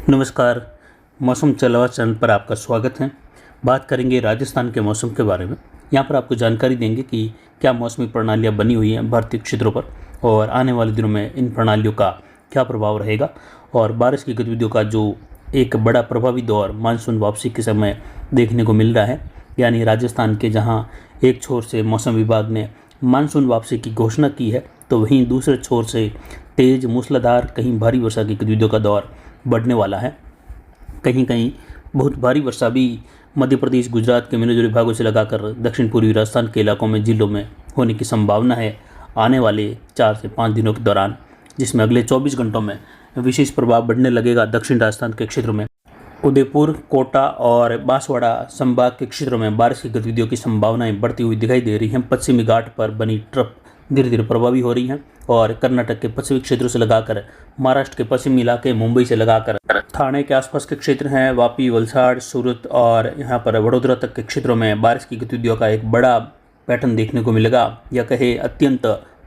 नमस्कार। मौसम चलावा चैनल पर आपका स्वागत है। बात करेंगे राजस्थान के मौसम के बारे में। यहाँ पर आपको जानकारी देंगे कि क्या मौसमी प्रणालियाँ बनी हुई हैं भारतीय क्षेत्रों पर और आने वाले दिनों में इन प्रणालियों का क्या प्रभाव रहेगा और बारिश की गतिविधियों का जो एक बड़ा प्रभावी दौर मानसून वापसी के समय देखने को मिल रहा है। यानी राजस्थान के जहाँ एक छोर से मौसम विभाग ने मानसून वापसी की घोषणा की है, तो वहीं दूसरे छोर से तेज़ मूसलाधार कहीं भारी वर्षा की गतिविधियों का दौर बढ़ने वाला है। कहीं कहीं बहुत भारी वर्षा भी मध्य प्रदेश, गुजरात के मिले जुले भागों से लगाकर दक्षिण पूर्वी राजस्थान के इलाकों में, जिलों में होने की संभावना है आने वाले 4 से 5 दिनों के दौरान, जिसमें अगले 24 घंटों में विशेष प्रभाव बढ़ने लगेगा दक्षिण राजस्थान के क्षेत्रों में। उदयपुर, कोटा और बांसवाड़ा संभाग के क्षेत्रों में बारिश की गतिविधियों की संभावनाएं बढ़ती हुई दिखाई दे रही हैं। पश्चिमी घाट पर बनी ट्रफ धीरे धीरे प्रभावी हो रही हैं और कर्नाटक के पश्चिमी क्षेत्रों से लगाकर महाराष्ट्र के पश्चिमी इलाके, मुंबई से लगाकर थाने के आसपास के क्षेत्र हैं, वापी, वलसाड़, सूरत और यहाँ पर वडोदरा तक के क्षेत्रों में बारिश की गतिविधियों का एक बड़ा पैटर्न देखने को मिलेगा, या कहे अत्यंत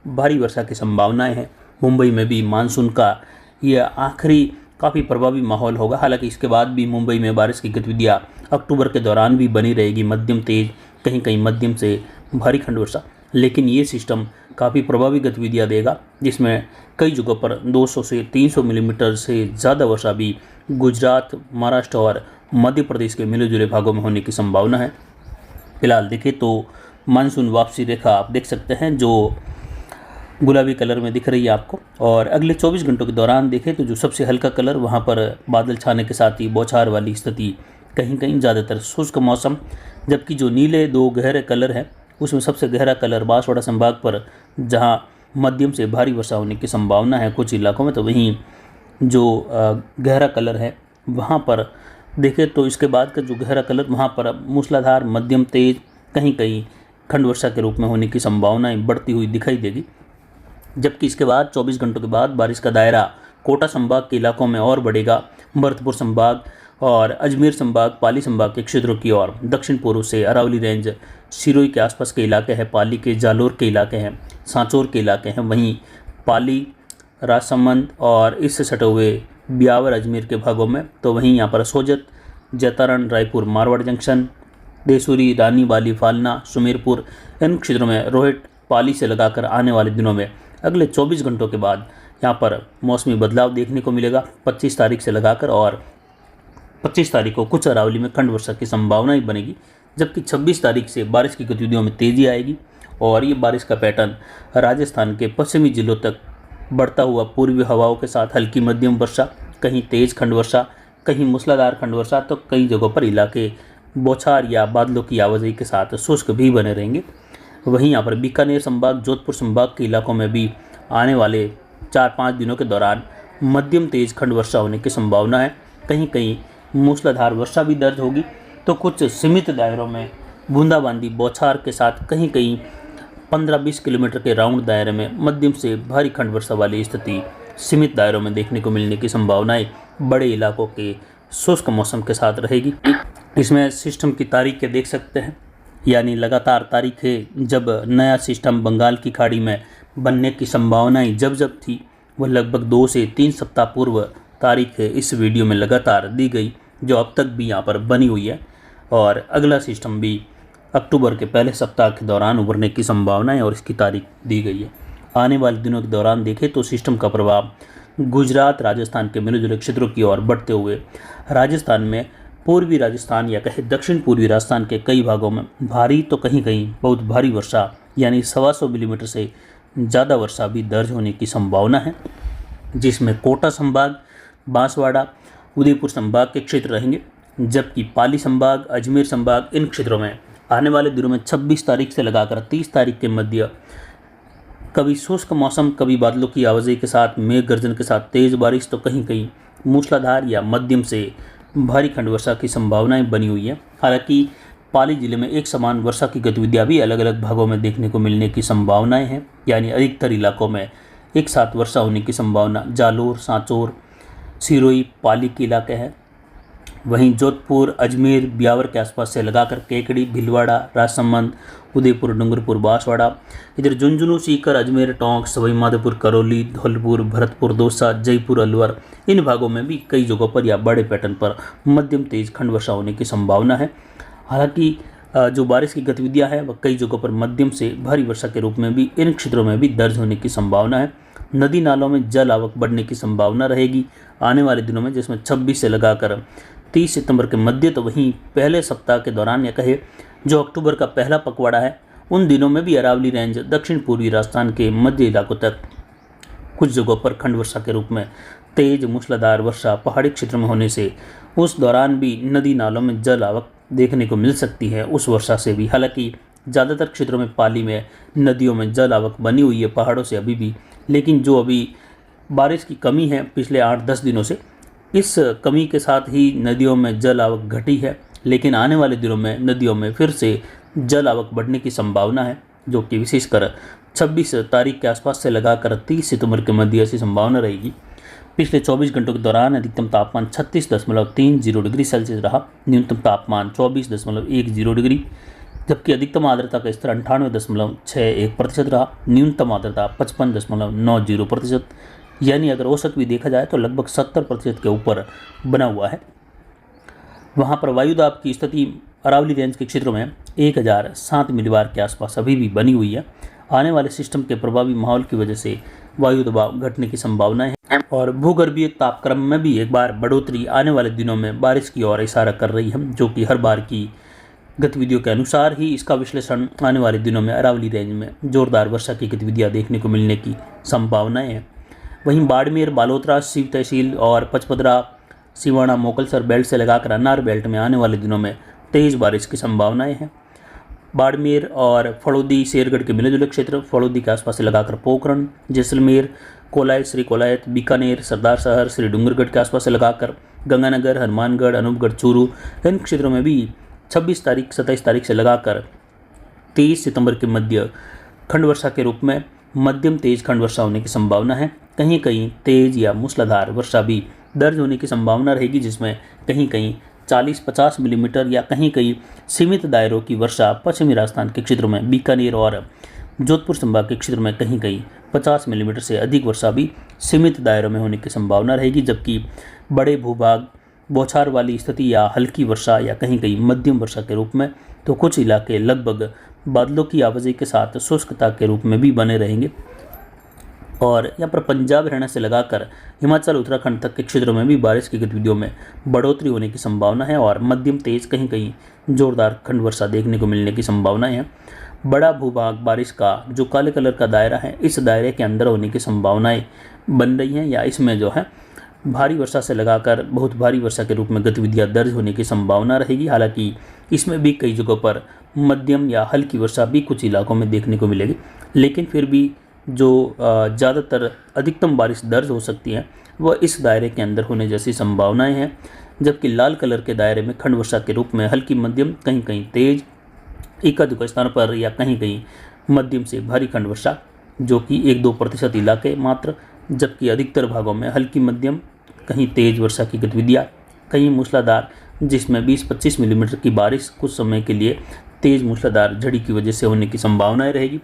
भारी वर्षा की संभावनाएं हैं। मुंबई में भी मानसून का यह आखिरी काफ़ी प्रभावी माहौल होगा। हालांकि इसके बाद भी मुंबई में बारिश की गतिविधियाँ अक्टूबर के दौरान भी बनी रहेगी, मध्यम तेज, कहीं कहीं मध्यम से भारी खंड वर्षा। लेकिन ये सिस्टम काफ़ी प्रभावी गतिविधियाँ देगा, जिसमें कई जगहों पर 200 से 300 मिलीमीटर से ज़्यादा वर्षा भी गुजरात, महाराष्ट्र और मध्य प्रदेश के मिले जुले भागों में होने की संभावना है। फिलहाल देखें तो मानसून वापसी रेखा आप देख सकते हैं, जो गुलाबी कलर में दिख रही है आपको। और अगले 24 घंटों के दौरान देखें तो जो सबसे हल्का कलर, वहाँ पर बादल छाने के साथ ही बौछार वाली स्थिति, कहीं कहीं ज़्यादातर शुष्क मौसम। जबकि जो नीले 2 गहरे कलर हैं, उसमें सबसे गहरा कलर बांसवाड़ा संभाग पर, जहाँ मध्यम से भारी वर्षा होने की संभावना है कुछ इलाकों में, तो वहीं जो गहरा कलर है वहाँ पर देखें तो इसके बाद का जो गहरा कलर, वहाँ पर मूसलाधार, मध्यम तेज, कहीं कहीं खंड वर्षा के रूप में होने की संभावनाएं बढ़ती हुई दिखाई देगी। जबकि इसके बाद 24 घंटों के बाद बारिश का दायरा कोटा संभाग के इलाकों में और बढ़ेगा। भरतपुर संभाग और अजमेर संभाग, पाली संभाग के क्षेत्रों की ओर दक्षिण पूर्व से अरावली रेंज, सिरोही के आसपास के इलाके हैं, पाली के जालोर के इलाके हैं, सांचौर के इलाके हैं, वहीं पाली, राजसमंद और इससे सटे हुए ब्यावर, अजमेर के भागों में, तो वहीं यहाँ पर सोजत, जैतारण, रायपुर, मारवाड़ जंक्शन, देसूरी, रानी बाली, फालना, सुमेरपुर, इन क्षेत्रों में रोहित, पाली से लगाकर आने वाले दिनों में अगले 24 घंटों के बाद यहाँ पर मौसमी बदलाव देखने को मिलेगा 25 तारीख से लगाकर। और 25 तारीख को कुछ अरावली में खंड वर्षा की संभावना ही बनेगी। जबकि 26 तारीख से बारिश की गतिविधियों में तेज़ी आएगी और ये बारिश का पैटर्न राजस्थान के पश्चिमी जिलों तक बढ़ता हुआ पूर्वी हवाओं के साथ हल्की मध्यम वर्षा, कहीं तेज़ खंड वर्षा, कहीं मूसलाधार खंड वर्षा, तो कई जगहों पर इलाके बौछार या बादलों की आवाजाही के साथ शुष्क भी बने रहेंगे। वहीं यहाँ पर बीकानेर संभाग, जोधपुर संभाग के इलाकों में भी आने वाले 4-5 दिनों के दौरान मध्यम तेज खंड वर्षा होने की संभावना है। कहीं कहीं मूसलाधार वर्षा भी दर्ज होगी, तो कुछ सीमित दायरों में बूंदाबांदी, बौछार के साथ कहीं कहीं 15-20 किलोमीटर के राउंड दायरे में मध्यम से भारी खंड वर्षा वाली स्थिति सीमित दायरों में देखने को मिलने की संभावनाएं बड़े इलाकों के शुष्क मौसम के साथ रहेगी। इसमें सिस्टम की तारीखें देख सकते हैं, यानी लगातार तारीखें जब नया सिस्टम बंगाल की खाड़ी में बनने की संभावनाएं जब थी, वह लगभग 2 से 3 सप्ताह पूर्व तारीख इस वीडियो में लगातार दी गई, जो अब तक भी यहाँ पर बनी हुई है। और अगला सिस्टम भी अक्टूबर के पहले सप्ताह के दौरान उभरने की संभावना है और इसकी तारीख दी गई है। आने वाले दिनों के दौरान देखें तो सिस्टम का प्रभाव गुजरात, राजस्थान के मिले जुले क्षेत्रों की ओर बढ़ते हुए राजस्थान में पूर्वी राजस्थान या कहे दक्षिण पूर्वी राजस्थान के कई भागों में भारी तो कहीं कहीं बहुत भारी वर्षा, यानी 125 मिलीमीटर से ज़्यादा वर्षा भी दर्ज होने की संभावना है, जिसमें कोटा संभाग, बांसवाड़ा, उदयपुर संभाग के क्षेत्र रहेंगे। जबकि पाली संभाग, अजमेर संभाग, इन क्षेत्रों में आने वाले दिनों में 26 तारीख से लगाकर 30 तारीख के मध्य कभी शुष्क मौसम, कभी बादलों की आवाजाही के साथ मेघ गर्जन के साथ तेज़ बारिश, तो कहीं कहीं मूसलाधार या मध्यम से भारी खंड वर्षा की संभावनाएं बनी हुई है। हालांकि पाली जिले में एक समान वर्षा की गतिविधियां भी अलग अलग भागों में देखने को मिलने की संभावनाएं हैं, यानी अधिकतर इलाकों में एक साथ वर्षा होने की संभावना जालोर, सांचौर, सिरोही, पाली के इलाके हैं। वहीं जोधपुर, अजमेर, ब्यावर के आसपास से लगाकर केकड़ी, भीलवाड़ा, राजसमंद, उदयपुर, डूंगरपुर, बांसवाड़ा, इधर झुंझुनू, सीकर, अजमेर, टोंक, सवाई माधोपुर, करौली, धौलपुर, भरतपुर, दौसा, जयपुर, अलवर, इन भागों में भी कई जगहों पर या बड़े पैटर्न पर मध्यम तेज खंड वर्षा होने की संभावना है। हालांकि जो बारिश की गतिविधियां है वह कई जगहों पर मध्यम से भारी वर्षा के रूप में भी इन क्षेत्रों में भी दर्ज होने की संभावना है। नदी नालों में जल आवक बढ़ने की संभावना रहेगी आने वाले दिनों में, जिसमें 26 से लगाकर 30 सितंबर के मध्य, तो वहीं पहले सप्ताह के दौरान या कहे जो अक्टूबर का पहला पखवाड़ा है उन दिनों में भी अरावली रेंज, दक्षिण पूर्वी राजस्थान के मध्य इलाकों तक कुछ जगहों पर खंड वर्षा के रूप में तेज मूसलाधार वर्षा पहाड़ी क्षेत्र में होने से उस दौरान भी नदी नालों में जल आवक देखने को मिल सकती है उस वर्षा से भी। हालांकि ज़्यादातर क्षेत्रों में पाली में नदियों में जल आवक बनी हुई है पहाड़ों से अभी भी, लेकिन जो अभी बारिश की कमी है पिछले 8-10 दिनों से, इस कमी के साथ ही नदियों में जल आवक घटी है। लेकिन आने वाले दिनों में नदियों में फिर से जल आवक बढ़ने की संभावना है, जो कि विशेषकर 26 तारीख के आसपास से लगाकर 30 सितंबर के मध्य ऐसी संभावना रहेगी। पिछले 24 घंटों के दौरान अधिकतम तापमान 36.30 डिग्री सेल्सियस रहा, न्यूनतम तापमान 24.10 डिग्री, जबकि अधिकतम आर्द्रता का स्तर 98.61% रहा, न्यूनतम आर्द्रता 55.90%, यानी अगर औसत भी देखा जाए तो लगभग 70% के ऊपर बना हुआ है। वहाँ पर वायुदाब की स्थिति अरावली रेंज के क्षेत्रों में 1007 मिलीबार के आसपास अभी भी बनी हुई है। आने वाले सिस्टम के प्रभावी माहौल की वजह से वायु दबाव घटने की संभावनाएं हैं और भूगर्भीय तापक्रम में भी एक बार बढ़ोतरी आने वाले दिनों में बारिश की ओर इशारा कर रही है, जो कि हर बार की गतिविधियों के अनुसार ही इसका विश्लेषण आने वाले दिनों में अरावली रेंज में जोरदार वर्षा की गतिविधियां देखने को मिलने की संभावनाएं हैं। वहीं बाड़मेर, बालोतरा, शिव तहसील और पचपदरा, सिवाना, मोकलसर बेल्ट से लगाकर अन्नार बेल्ट में आने वाले दिनों में तेज बारिश की संभावनाएं हैं। बाड़मेर और फड़ौदी, शेरगढ़ के मिले जुले क्षेत्र, फड़ौदी के आसपास से लगाकर पोखरण, जैसलमेर, कोलायत, श्री कोलायत, बीकानेर, सरदार शहर, श्री डूंगरगढ़ के आसपास से लगाकर गंगानगर, हनुमानगढ़, अनूपगढ़, चूरू, इन क्षेत्रों में भी 26 तारीख 27 तारीख से लगाकर 23 सितंबर के मध्य खंड वर्षा के रूप में मध्यम तेज खंड वर्षा होने की संभावना है। कहीं कहीं तेज या मूसलाधार वर्षा भी दर्ज होने की संभावना रहेगी, जिसमें कहीं कहीं 40-50 मिलीमीटर या कहीं कहीं सीमित दायरों की वर्षा पश्चिमी राजस्थान के क्षेत्रों में, बीकानेर और जोधपुर संभाग के क्षेत्र में कहीं कहीं 50 मिलीमीटर से अधिक वर्षा भी सीमित दायरों में होने की संभावना रहेगी। जबकि बड़े भूभाग, बौछार वाली स्थिति या हल्की वर्षा या कहीं कहीं मध्यम वर्षा के रूप में, तो कुछ इलाके लगभग बादलों की आवाजाही के साथ शुष्कता के रूप में भी बने रहेंगे। और यहाँ पर पंजाब, हरियाणा से लगाकर हिमाचल, उत्तराखंड तक के क्षेत्रों में भी बारिश की गतिविधियों में बढ़ोतरी होने की संभावना है और मध्यम तेज कहीं कहीं जोरदार खंड वर्षा देखने को मिलने की संभावनाएं हैं। बड़ा भूभाग बारिश का जो काले कलर का दायरा है, इस दायरे के अंदर होने की संभावनाएं बन रही हैं या इसमें जो है भारी वर्षा से लगाकर बहुत भारी वर्षा के रूप में गतिविधियां दर्ज होने की संभावना रहेगी। हालांकि इसमें भी कई जगहों पर मध्यम या हल्की वर्षा भी कुछ इलाकों में देखने को मिलेगी, लेकिन फिर भी जो ज़्यादातर अधिकतम बारिश दर्ज हो सकती है वह इस दायरे के अंदर होने जैसी संभावनाएं हैं। जबकि लाल कलर के दायरे में खंड वर्षा के रूप में हल्की, मध्यम, कहीं कहीं तेज, एकाधिक स्थान पर या कहीं कहीं मध्यम से भारी खंड वर्षा, जो कि 1-2% इलाके मात्र, जबकि अधिकतर भागों में हल्की, मध्यम, कहीं तेज वर्षा की गतिविधियाँ, कहीं मूसलाधार जिसमें 20-25 मिलीमीटर की बारिश कुछ समय के लिए तेज मूसलाधार झड़ी की वजह से होने की संभावनाएं रहेगी।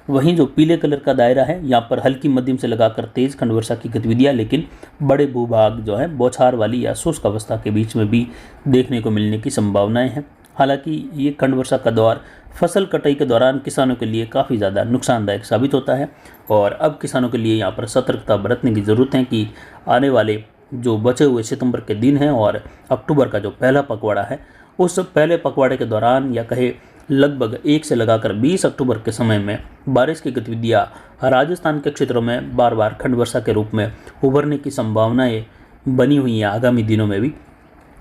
वहीं जो पीले कलर का दायरा है, यहाँ पर हल्की, मध्यम से लगाकर तेज खंड वर्षा की गतिविधियाँ, लेकिन बड़े भूभाग जो है बौछार वाली या शुष्क अवस्था के बीच में भी देखने को मिलने की संभावनाएं हैं। हालांकि ये खंड वर्षा का दौर फसल कटाई के दौरान किसानों के लिए काफ़ी ज़्यादा नुकसानदायक साबित होता है और अब किसानों के लिए यहाँ पर सतर्कता बरतने की ज़रूरत है कि आने वाले जो बचे हुए सितंबर के दिन हैं और अक्टूबर का जो पहला पखवाड़ा है, उस पहले पखवाड़े के दौरान या कहे लगभग 1 से लगाकर 20 अक्टूबर के समय में बारिश की गतिविधियाँ राजस्थान के क्षेत्रों में बार बार खंड वर्षा के रूप में उभरने की संभावनाएं बनी हुई हैं आगामी दिनों में भी।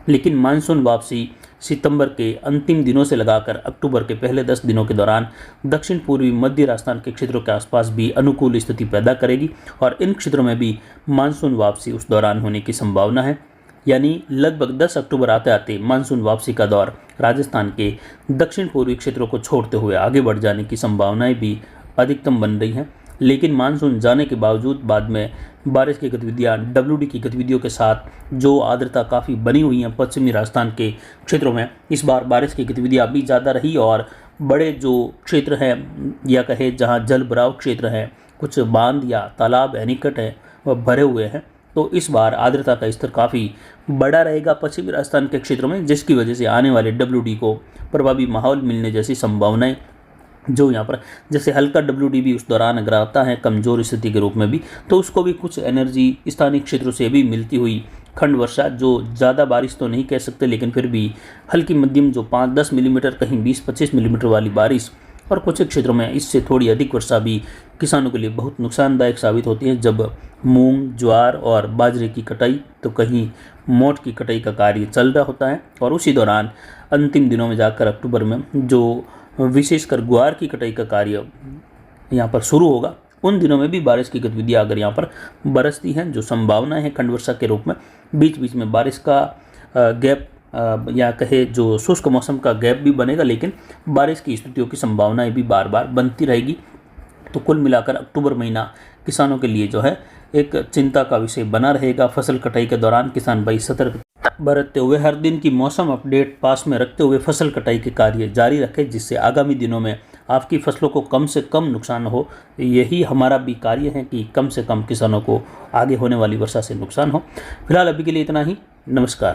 लेकिन मानसून वापसी सितंबर के अंतिम दिनों से लगाकर अक्टूबर के पहले 10 दिनों के दौरान दक्षिण पूर्वी मध्य राजस्थान के क्षेत्रों के आसपास भी अनुकूल स्थिति पैदा करेगी और इन क्षेत्रों में भी मानसून वापसी उस दौरान होने की संभावना है। यानी लगभग 10 अक्टूबर आते आते मानसून वापसी का दौर राजस्थान के दक्षिण पूर्वी क्षेत्रों को छोड़ते हुए आगे बढ़ जाने की संभावनाएं भी अधिकतम बन रही हैं। लेकिन मानसून जाने के बावजूद बाद में बारिश की गतिविधियाँ WD की गतिविधियों के साथ जो आर्द्रता काफ़ी बनी हुई हैं पश्चिमी राजस्थान के क्षेत्रों में, इस बार बारिश की गतिविधियाँ अभी ज़्यादा रही और बड़े जो क्षेत्र हैं या कहे जहाँ जल भराव क्षेत्र हैं, कुछ बांध या तालाब एनीकट हैं वह भरे हुए हैं, तो इस बार आर्द्रता का स्तर काफ़ी बड़ा रहेगा पश्चिमी राजस्थान के क्षेत्रों में, जिसकी वजह से आने वाले WD को प्रभावी माहौल मिलने जैसी संभावनाएं जो यहाँ पर, जैसे हल्का WD भी उस दौरान अगर आता है कमज़ोर स्थिति के रूप में भी, तो उसको भी कुछ एनर्जी स्थानीय क्षेत्रों से भी मिलती हुई खंड वर्षा, जो ज़्यादा बारिश तो नहीं कह सकते लेकिन फिर भी हल्की मध्यम जो 5-10 मिलीमीटर कहीं 20-25 मिलीमीटर वाली बारिश और कुछ क्षेत्रों में इससे थोड़ी अधिक वर्षा भी किसानों के लिए बहुत नुकसानदायक साबित होती है। जब मूंग, ज्वार और बाजरे की कटाई तो कहीं मोट की कटाई का कार्य चल रहा होता है और उसी दौरान अंतिम दिनों में जाकर अक्टूबर में जो विशेषकर ग्वार की कटाई का कार्य यहाँ पर शुरू होगा, उन दिनों में भी बारिश की गतिविधियाँ अगर यहाँ पर बरसती हैं, जो संभावना है खंड वर्षा के रूप में, बीच बीच में बारिश का गैप या कहे जो शुष्क मौसम का गैप भी बनेगा, लेकिन बारिश की स्थितियों की संभावनाएं भी बार बार बनती रहेगी। तो कुल मिलाकर अक्टूबर महीना किसानों के लिए जो है एक चिंता का विषय बना रहेगा। फसल कटाई के दौरान किसान भाई सतर्क बरतते हुए हर दिन की मौसम अपडेट पास में रखते हुए फसल कटाई के कार्य जारी रखें, जिससे आगामी दिनों में आपकी फसलों को कम से कम नुकसान हो। यही हमारा भी कार्य है कि कम से कम किसानों को आगे होने वाली वर्षा से नुकसान हो। फिलहाल अभी के लिए इतना ही। नमस्कार।